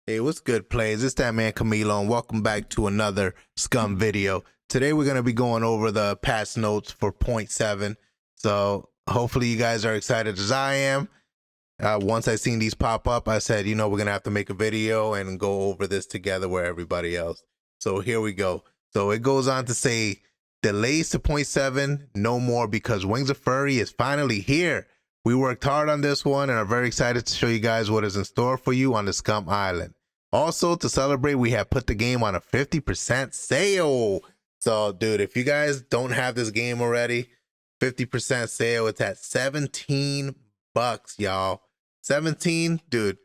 Hey, what's good, players? It's that man Camilo, and welcome back to another Scum video. Today, we're going to be going over the patch notes for point 7. So, hopefully, you guys are excited as I am. Once I seen these pop up, I said, we're going to have to make a video and go over this together with everybody else. So, here we go. So, it goes on to say, delays to point 7, no more because Wings of Fury is finally here. We worked hard on this one and are very excited to show you guys what is in store for you on the Scum Island. Also, to celebrate, we have put the game on a 50% sale. So, dude, if you guys don't have this game already, 50% sale, it's at 17 bucks, y'all. 17, dude.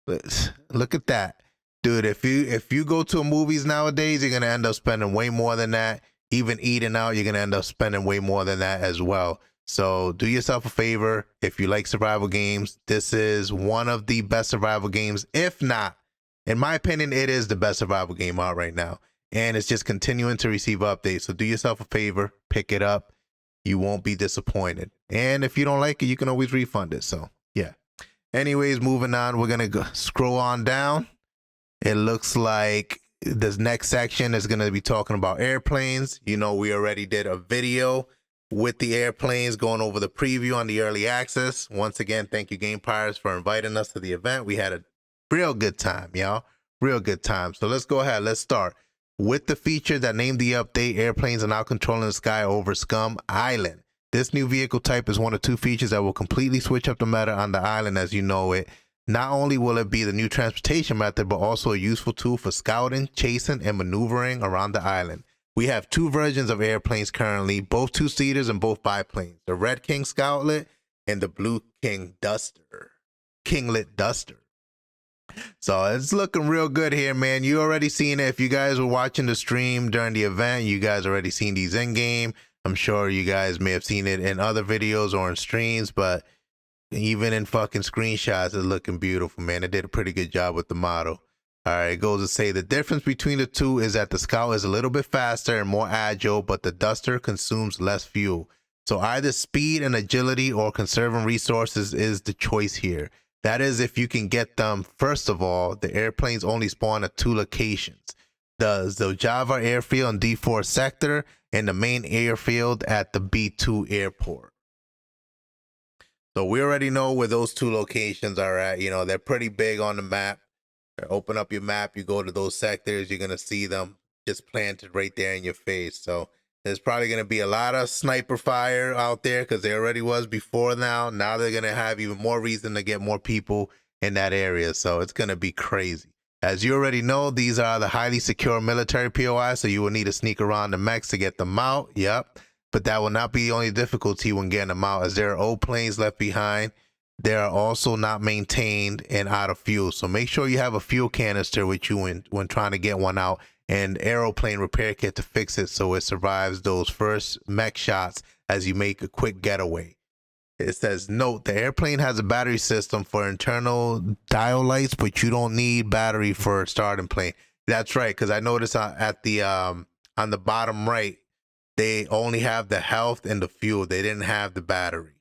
Look at that. Dude, if you go to movies nowadays, you're going to end up spending way more than that. Even eating out, you're going to end up spending way more than that as well. So do yourself a favor. If you like survival games, this is one of the best survival games. If not, in my opinion, it is the best survival game out right now. And it's just continuing to receive updates. So do yourself a favor, pick it up. You won't be disappointed. And if you don't like it, you can always refund it. So yeah. Anyways, moving on, we're going to scroll on down. It looks like this next section is going to be talking about airplanes. We already did a video with the airplanes going over the preview on the early access. Once again, thank you Game Pirates for inviting us to the event. We had a real good time, y'all. Real good time. So let's go ahead. Let's start with the feature that named the update. Airplanes are now controlling the sky over Scum Island. This new vehicle type is one of two features that will completely switch up the meta on the island as you know it. Not only will it be the new transportation method, but also a useful tool for scouting, chasing, and maneuvering around the island. We have two versions of airplanes currently, both two-seaters and both biplanes. The Red King Scoutlet and the Blue King Duster. Kinglet Duster. So it's looking real good here, man. You already seen it. If you guys were watching the stream during the event, you guys already seen these in-game. I'm sure you guys may have seen it in other videos or in streams, but even in fucking screenshots, it's looking beautiful, man. It did a pretty good job with the model. All right, it goes to say the difference between the two is that the Scout is a little bit faster and more agile, but the Duster consumes less fuel. So either speed and agility or conserving resources is the choice here. That is if you can get them. First of all, the airplanes only spawn at two locations. The Zojava airfield in D4 sector and the main airfield at the B2 airport. So we already know where those two locations are at. They're pretty big on the map. Open up your map, you go to those sectors, you're going to see them just planted right there in your face. So there's probably going to be a lot of sniper fire out there because there already was before now. Now they're going to have even more reason to get more people in that area. So it's going to be crazy. As you already know, these are the highly secure military POI, so you will need to sneak around the mechs to get them out. Yep. But that will not be the only difficulty when getting them out, as there are old planes left behind. They are also not maintained and out of fuel. So make sure you have a fuel canister with you when trying to get one out, and aeroplane repair kit to fix it so it survives those first mech shots as you make a quick getaway. It says, note, the airplane has a battery system for internal dial lights, but you don't need battery for starting plane. That's right, because I noticed at the on the bottom right, they only have the health and the fuel. They didn't have the battery.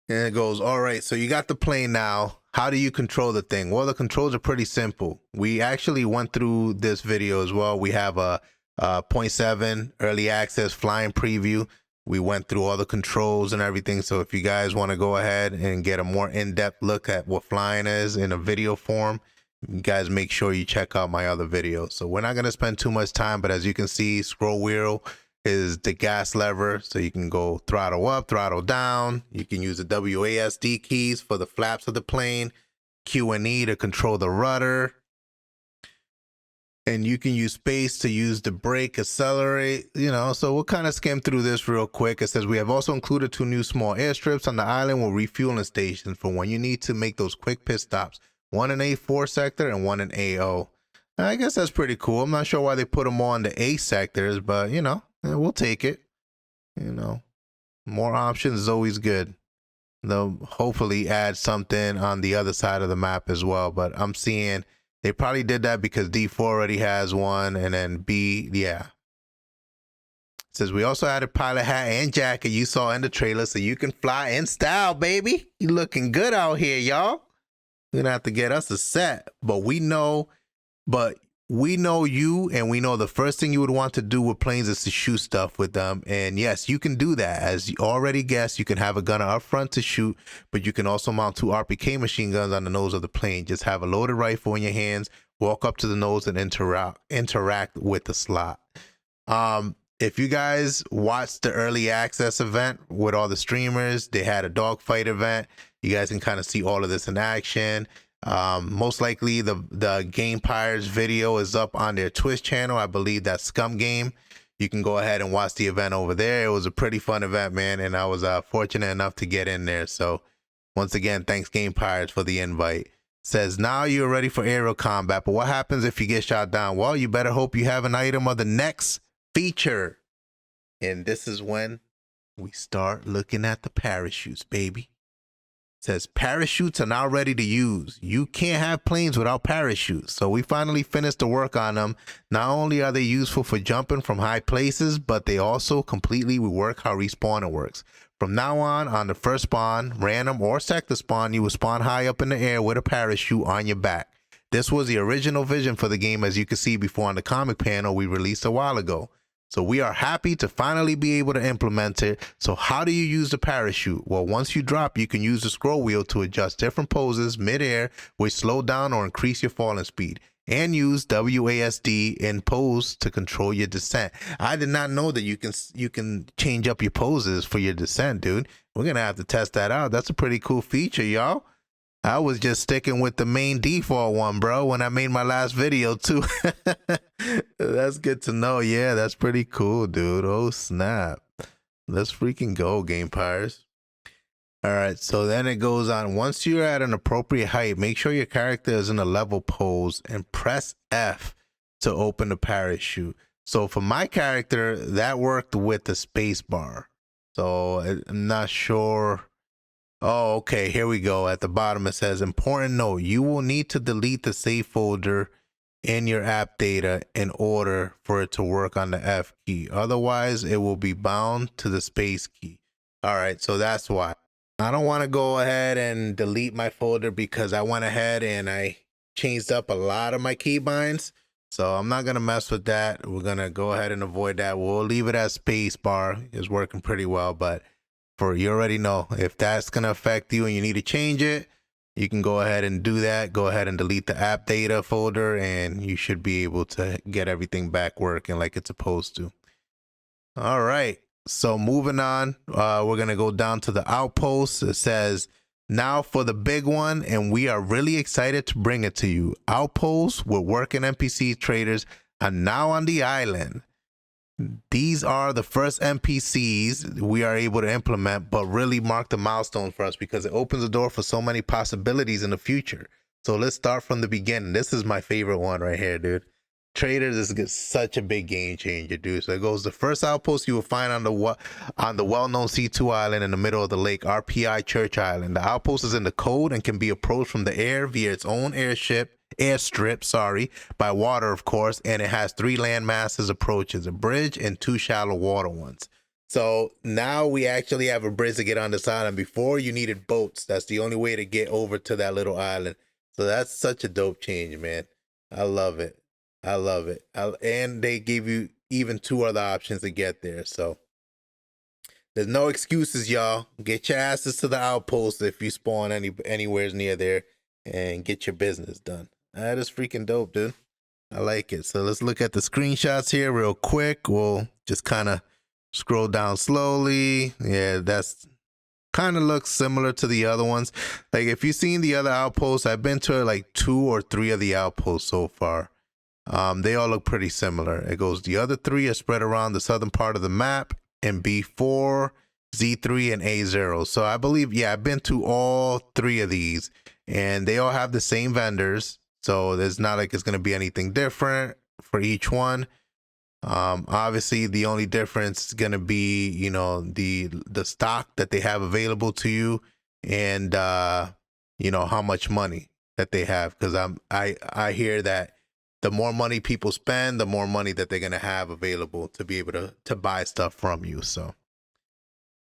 And it goes, all right, so you got the plane now. How do you control the thing? Well, the controls are pretty simple. We actually went through this video as well. We have a 0.7 early access flying preview. We went through all the controls and everything. So if you guys want to go ahead and get a more in-depth look at what flying is in a video form, you guys make sure you check out my other videos. So we're not going to spend too much time, but as you can see, scroll wheel is the gas lever, so you can go throttle up, throttle down. You can use the WASD keys for the flaps of the plane, Q and E to control the rudder, and you can use space to use the brake, accelerate, so we'll kind of skim through this real quick. It says we have also included two new small airstrips on the island with refueling stations for when you need to make those quick pit stops, one in A4 sector and one in AO. I guess that's pretty cool. I'm not sure why they put them all in the A sectors, but we'll take it. More options is always good. They'll hopefully add something on the other side of the map as well. But I'm seeing they probably did that because D4 already has one, and then B, yeah. says we also added pilot hat and jacket you saw in the trailer, so you can fly in style, baby. You looking good out here, y'all. We're gonna have to get us a set, but we know you, and we know the first thing you would want to do with planes is to shoot stuff with them. And yes, you can do that. As you already guessed, you can have a gunner up front to shoot, but you can also mount 2 RPK machine guns on the nose of the plane. Just have a loaded rifle in your hands, walk up to the nose, and interact with the slot. If you guys watched the early access event with all the streamers, they had a dogfight event. You guys can kind of see all of this in action. Most likely the Game Pirates video is up on their Twitch channel. I believe that's Scum Game. You can go ahead and watch the event over there. It was a pretty fun event, man, and I was fortunate enough to get in there. So once again, thanks Game Pirates for the invite. Says now you're ready for aerial combat, but what happens if you get shot down? Well, you better hope you have an item of the next feature. And this is when we start looking at the parachutes, baby. Says parachutes are now ready to use. You can't have planes without parachutes. So we finally finished the work on them. Not only are they useful for jumping from high places, but they also completely rework how respawning works. From now on the first spawn, random or sector spawn, you will spawn high up in the air with a parachute on your back. This was the original vision for the game, as you can see before on the comic panel we released a while ago. So we are happy to finally be able to implement it. So how do you use the parachute? Well, once you drop, you can use the scroll wheel to adjust different poses mid-air, which slow down or increase your falling speed, and use WASD in pose to control your descent. I did not know that you can change up your poses for your descent, dude. We're gonna have to test that out. That's a pretty cool feature, y'all. I was just sticking with the main default one, bro, when I made my last video too. That's good to know. Yeah, that's pretty cool, dude. Oh snap. Let's freaking go, Game Pirates. All right, so then it goes on. Once you're at an appropriate height, make sure your character is in a level pose and press F to open the parachute. So for my character, that worked with the space bar. So I'm not sure. Oh, okay, here we go. At the bottom, it says, important note, you will need to delete the save folder in your app data in order for it to work on the F key. Otherwise, it will be bound to the space key. All right, so that's why. I don't want to go ahead and delete my folder because I went ahead and I changed up a lot of my keybinds. So I'm not going to mess with that. We're going to go ahead and avoid that. We'll leave it as space bar. It's working pretty well, but you already know if that's going to affect you and you need to change it, you can go ahead and do that. Go ahead and delete the app data folder and you should be able to get everything back working like it's supposed to. All right. So moving on, we're going to go down to the outpost. It says now for the big one, and we are really excited to bring it to you. Outposts with working NPC traders are now on the island. These are the first NPCs we are able to implement, but really mark the milestone for us because it opens the door for so many possibilities in the future. So let's start from the beginning. This is my favorite one right here, dude. Traders is such a big game changer, dude. So it goes, the first outpost you will find on the well-known C2 island in the middle of the lake, RPI Church Island. The outpost is in the code and can be approached from the air via its own airstrip, by water, of course, and it has 3 land masses approaches, a bridge and 2 shallow water ones. So now we actually have a bridge to get on this island. Before, you needed boats. That's the only way to get over to that little island. So that's such a dope change, man. I love it. I love it. And they give you even 2 other options to get there. So there's no excuses, y'all. Get your asses to the outpost if you spawn anywhere near there and get your business done. That is freaking dope, dude. I like it. So let's look at the screenshots here real quick. We'll just kind of scroll down slowly. Yeah, that's kind of looks similar to the other ones. Like if you've seen the other outposts, I've been to like 2 or 3 of the outposts so far. They all look pretty similar. It goes, the other 3 are spread around the southern part of the map in B4, Z3, and A0. So I believe, yeah, I've been to all 3 of these and they all have the same vendors. So there's not like it's going to be anything different for each one. Obviously the only difference is going to be, you know, the stock that they have available to you and, you know, how much money that they have. Cause I hear that the more money people spend, the more money that they're gonna have available to be able to buy stuff from you. So,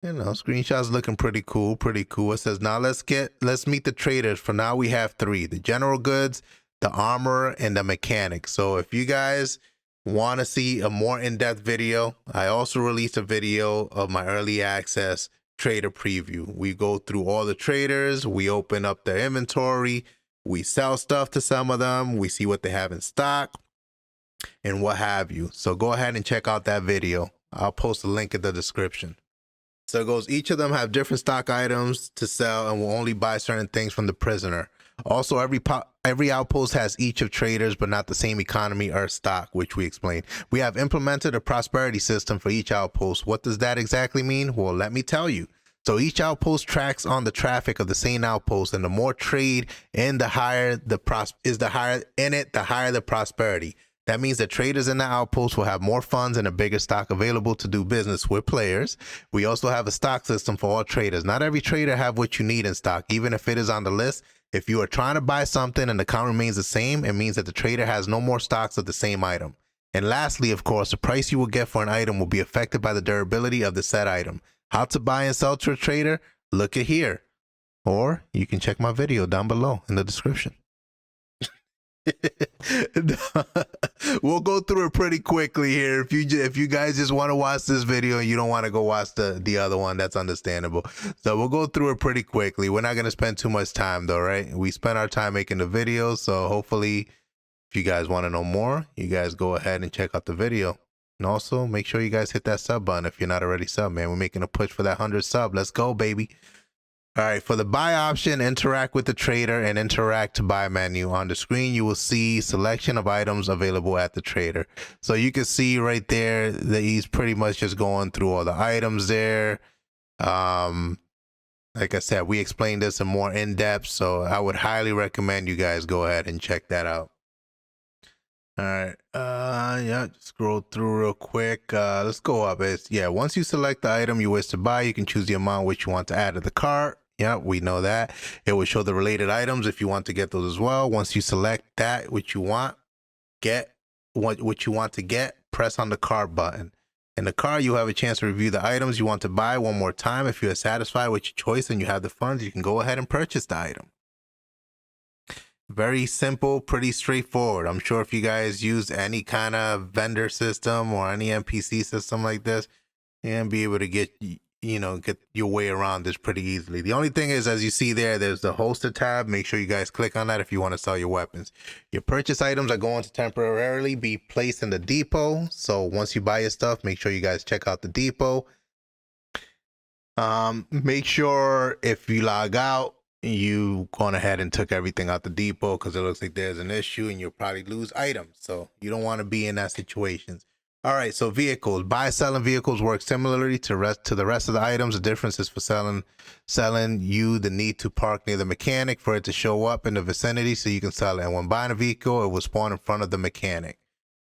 you know, screenshots looking pretty cool, pretty cool. It says, now let's meet the traders. For now, we have 3: the general goods, the armor, and the mechanic. So if you guys want to see a more in-depth video, I also released a video of my early access trader preview. We go through all the traders, we open up their inventory, we sell stuff to some of them, we see what they have in stock, and what have you. So go ahead and check out that video. I'll post a link in the description. So it goes, each of them have different stock items to sell and will only buy certain things from the prisoner. Also, every outpost has each of traders, but not the same economy or stock, which we explained. We have implemented a prosperity system for each outpost. What does that exactly mean? Well, let me tell you. So each outpost tracks on the traffic of the same outpost, and the more trade in, the higher the higher the prosperity. That means that traders in the outpost will have more funds and a bigger stock available to do business with players. We also have a stock system for all traders. Not every trader have what you need in stock, even if it is on the list. If you are trying to buy something and the count remains the same, it means that the trader has no more stocks of the same item. And lastly, of course, the price you will get for an item will be affected by the durability of the said item. How to buy and sell to a trader? Look at here. Or you can check my video down below in the description. We'll go through it pretty quickly here. If you guys just want to watch this video and you don't want to go watch the other one, that's understandable. So we'll go through it pretty quickly. We're not going to spend too much time though, right? We spent our time making the video, so hopefully if you guys want to know more, you guys go ahead and check out the video. And also make sure you guys hit that sub button if you're not already sub, man. We're making a push for that 100 sub. Let's go, baby. All right, for the buy option, interact with the trader and interact to buy menu. On the screen, you will see selection of items available at the trader. So you can see right there that he's pretty much just going through all the items there. Like I said, we explained this in more in depth, so I would highly recommend you guys go ahead and check that out. All right, yeah, scroll through real quick. Let's go up. Once you select the item you wish to buy, you can choose the amount which you want to add to the cart. Yeah, we know that. It will show the related items if you want to get those as well. Once you select that which you want, what you want to get, press on the cart button. In the cart, you have a chance to review the items you want to buy one more time. If you are satisfied with your choice and you have the funds, you can go ahead and purchase the item. Very simple, pretty straightforward. I'm sure if you guys use any kind of vendor system or any NPC system like this, you're gonna be able to get your way around this pretty easily. The only thing is, as you see there's the holster tab. Make sure you guys click on that if you want to sell your weapons. Your purchase items are going to temporarily be placed in the depot. So once you buy your stuff, make sure you guys check out the depot. Make sure if you log out, you gone ahead and took everything out the depot, because it looks like there's an issue and you'll probably lose items. So you don't want to be in that situation. All right, so vehicles. Selling vehicles work similarly to the rest of the items. The difference is for selling you the need to park near the mechanic for it to show up in the vicinity so you can sell it. And when buying a vehicle, it will spawn in front of the mechanic.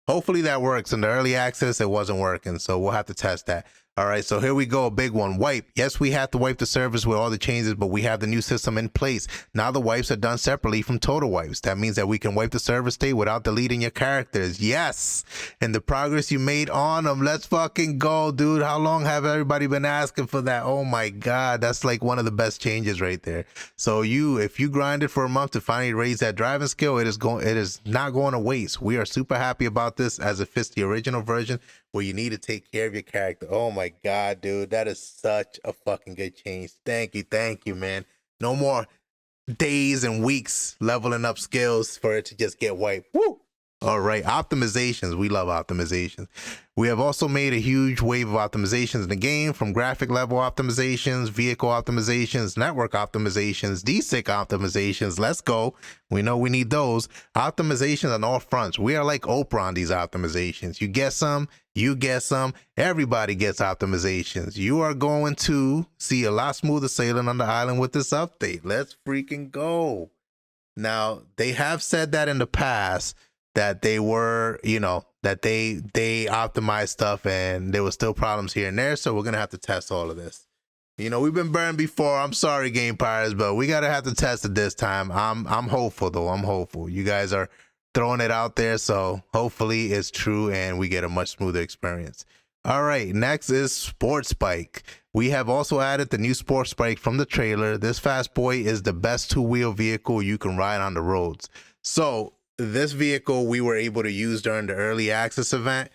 Hopefully that works. In the early access, it wasn't working, so we'll have to test that. All right, so here we go, a big one. Wipe. Yes, we have to wipe the service with all the changes, but we have the new system in place. Now the wipes are done separately from total wipes. That means that we can wipe the server state without deleting your characters. Yes, and the progress you made on them. Let's fucking go, dude. How long have everybody been asking for that? Oh my God, that's like one of the best changes right there. So if you grinded for a month to finally raise that driving skill, it is not going to waste. We are super happy about this, as it fits the original version where you need to take care of your character. Oh my God, dude, that is such a fucking good change. Thank you, man. No more days and weeks leveling up skills for it to just get wiped. Woo! All right, optimizations. We love optimizations. We have also made a huge wave of optimizations in the game, from graphic level optimizations, vehicle optimizations, network optimizations, DSIC optimizations. Let's go. We know we need those. Optimizations on all fronts. We are like Oprah on these optimizations. You get some, you get some, everybody gets optimizations. You are going to see a lot smoother sailing on the island with this update. Let's freaking go. Now, they have said that in the past, that they were, that they optimized stuff and there were still problems here and there. So we're going to have to test all of this. We've been burned before. I'm sorry, Game Pirates, but we got to have to test it this time. I'm hopeful, though. I'm hopeful. You guys are throwing it out there. So hopefully it's true and we get a much smoother experience. All right, next is Sports Bike. We have also added the new Sports Bike from the trailer. This fast boy is the best two-wheel vehicle you can ride on the roads. So this vehicle we were able to use during the early access event.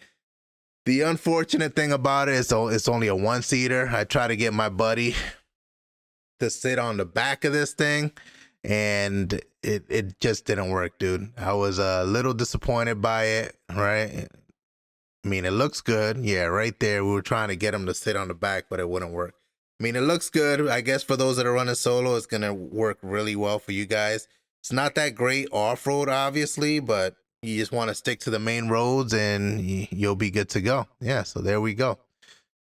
The unfortunate thing about it is it's only a one-seater. I tried to get my buddy to sit on the back of this thing, and it just didn't work, dude. I was a little disappointed by it, right? I mean, it looks good. Yeah, right there. We were trying to get him to sit on the back, but it wouldn't work. I mean, it looks good. I guess for those that are running solo, it's going to work really well for you guys. It's not that great off-road, obviously, but you just want to stick to the main roads and you'll be good to go. Yeah, so there we go.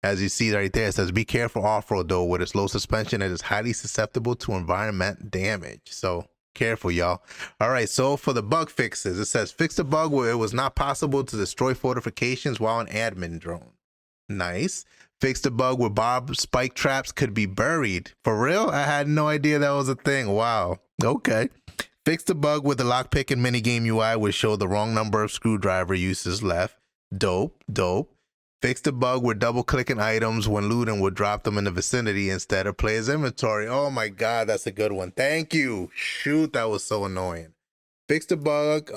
As you see right there, it says, be careful off-road, though. With its low suspension, it is highly susceptible to environment damage. So careful, y'all. All right, so for the bug fixes, it says, fix the bug where it was not possible to destroy fortifications while an admin drone. Nice. Fix the bug where barb spike traps could be buried. For real? I had no idea that was a thing. Wow. Okay. Fix the bug with the lockpick and minigame UI would show the wrong number of screwdriver uses left. Dope. Fix the bug where double-clicking items when looting would drop them in the vicinity instead of player's inventory. Oh my God, that's a good one. Thank you. Shoot, that was so annoying. Fix the bug.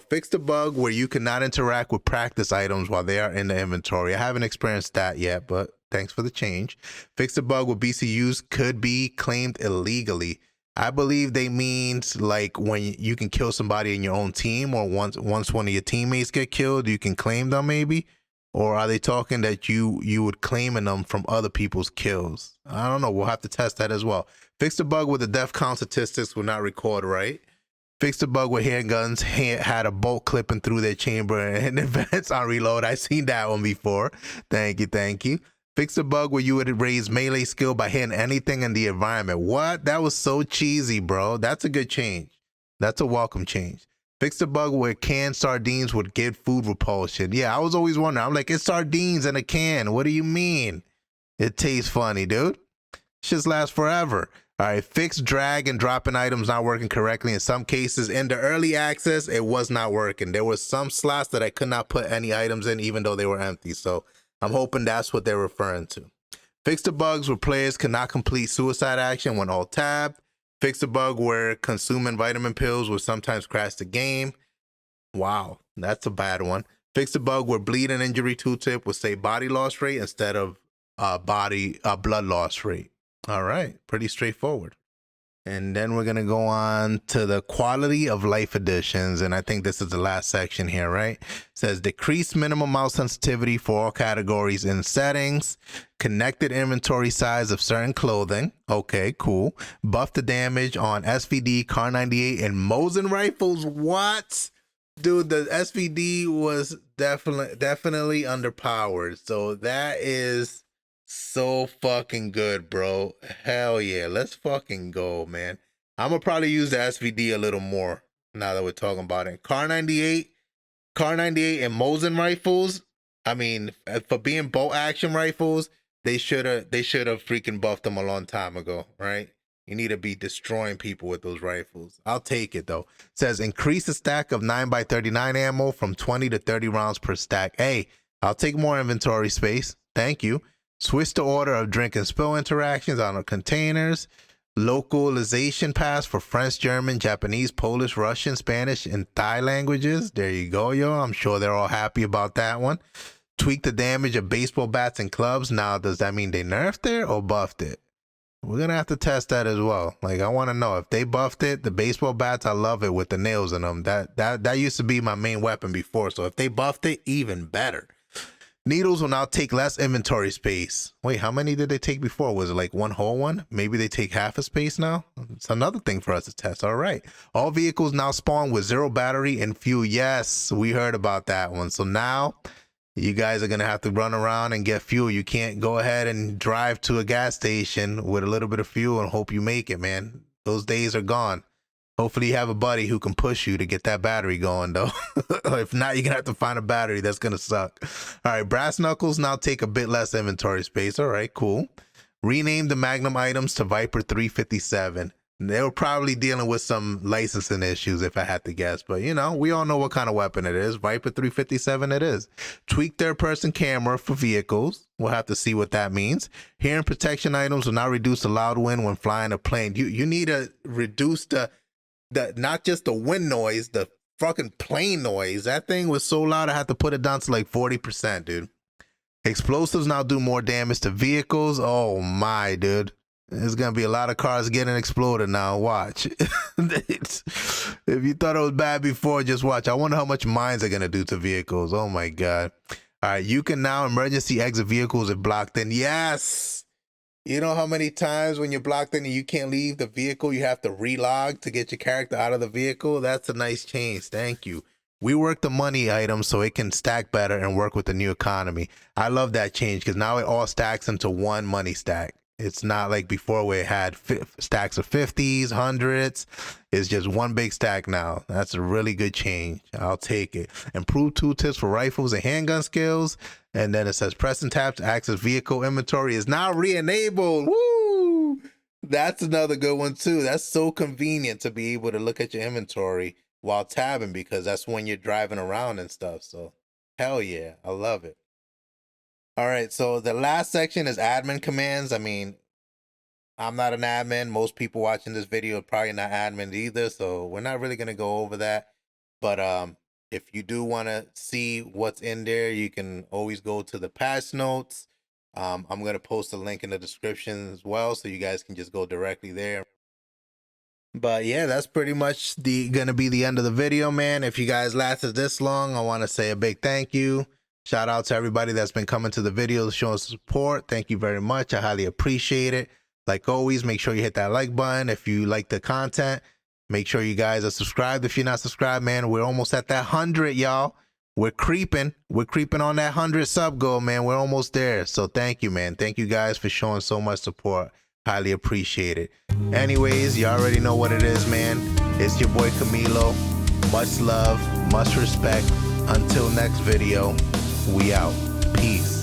Fix the bug where you cannot interact with practice items while they are in the inventory. I haven't experienced that yet, but thanks for the change. Fix the bug where BCUs could be claimed illegally. I believe they means like when you can kill somebody in your own team, or once one of your teammates get killed, you can claim them maybe? Or are they talking that you would claiming them from other people's kills? I don't know. We'll have to test that as well. Fix the bug where the death count statistics will not record right. Fix the bug where handguns had a bolt clipping through their chamber and events on reload. I've seen that one before. Thank you. Fix the bug where you would raise melee skill by hitting anything in the environment. What? That was so cheesy, bro. That's a good change. That's a welcome change. Fix the bug where canned sardines would get food repulsion. Yeah, I was always wondering. I'm like, it's sardines in a can. What do you mean? It tastes funny, dude. Shit lasts forever. All right, fix drag and dropping items not working correctly. In some cases, in the early access, it was not working. There was some slots that I could not put any items in, even though they were empty. So I'm hoping that's what they're referring to. Fix the bugs where players cannot complete suicide action when alt tabbed. Fix the bug where consuming vitamin pills would sometimes crash the game. Wow, that's a bad one. Fix the bug where bleed and injury tooltip would say body loss rate instead of blood loss rate. All right, pretty straightforward. And then we're going to go on to the quality of life additions. And I think this is the last section here, right? It says decrease minimum mouse sensitivity for all categories in settings, connected inventory size of certain clothing. Okay, cool. Buff the damage on SVD, Kar 98, and Mosin rifles. What? Dude, the SVD was definitely underpowered. So that is so fucking good, bro. Hell yeah. Let's fucking go, man. I'm gonna probably use the SVD a little more now that we're talking about it. Kar 98 and Mosin rifles. I mean, for being bolt action rifles, they should have freaking buffed them a long time ago, right? You need to be destroying people with those rifles. I'll take it though. It says increase the stack of 9x39 ammo from 20 to 30 rounds per stack. Hey, I'll take more inventory space. Thank you. Switch the order of drink and spill interactions on the containers. Localization pass for French, German, Japanese, Polish, Russian, Spanish, and Thai languages. There you go, yo. I'm sure they're all happy about that one. Tweak the damage of baseball bats and clubs. Now, does that mean they nerfed it or buffed it? We're going to have to test that as well. Like, I want to know if they buffed it. The baseball bats, I love it with the nails in them. That used to be my main weapon before. So if they buffed it, even better. Needles will now take less inventory space. Wait, how many did they take before? Was it like one whole one? Maybe they take half a space now? It's another thing for us to test. All right. All vehicles now spawn with 0 battery and fuel. Yes, we heard about that one. So now you guys are going to have to run around and get fuel. You can't go ahead and drive to a gas station with a little bit of fuel and hope you make it, man. Those days are gone. Hopefully you have a buddy who can push you to get that battery going, though. If not, you're going to have to find a battery. That's going to suck. All right, brass knuckles now take a bit less inventory space. All right, cool. Rename the Magnum items to Viper 357. They were probably dealing with some licensing issues, if I had to guess. But, you know, we all know what kind of weapon it is. Viper 357 it is. Tweak third-person camera for vehicles. We'll have to see what that means. Hearing protection items will now reduce the loud wind when flying a plane. You need to reduce the not just the wind noise, the fucking plane noise. That thing was so loud I had to put it down to like 40%, dude. Explosives now do more damage to vehicles. Oh my, dude. There's gonna be a lot of cars getting exploded now. Watch. If you thought it was bad before, just watch. I wonder how much mines are gonna do to vehicles. Oh my god. All right, you can now emergency exit vehicles if blocked in. Yes. You know how many times when you're blocked in and you can't leave the vehicle, you have to relog to get your character out of the vehicle? That's a nice change. Thank you. We work the money items so it can stack better and work with the new economy. I love that change because now it all stacks into one money stack. It's not like before where it had stacks of 50s, 100s. It's just one big stack now. That's a really good change. I'll take it. Improved tooltips for rifles and handgun skills. And then it says press and tap to access vehicle inventory is now re-enabled. Woo! That's another good one too. That's so convenient to be able to look at your inventory while tabbing because that's when you're driving around and stuff. So hell yeah, I love it. All right, so the last section is admin commands. I mean, I'm not an admin. Most people watching this video are probably not admins either, so we're not really going to go over that. But if you do want to see what's in there, you can always go to the patch notes. I'm going to post a link in the description as well, so you guys can just go directly there. But yeah, that's pretty much gonna be the end of the video, man. If you guys lasted this long, I want to say a big thank you. Shout out to everybody that's been coming to the videos, showing support. Thank you very much. I highly appreciate it. Like always, make sure you hit that like button if you like the content. Make sure you guys are subscribed if you're not subscribed, man. We're almost at that 100, y'all. We're creeping on that 100 sub goal, man. We're almost there. So thank you, man. Thank you guys for showing so much support. Highly appreciate it. Anyways, you already know what it is, man. It's your boy Camilo. Much love, much respect. Until next video, we out. Peace.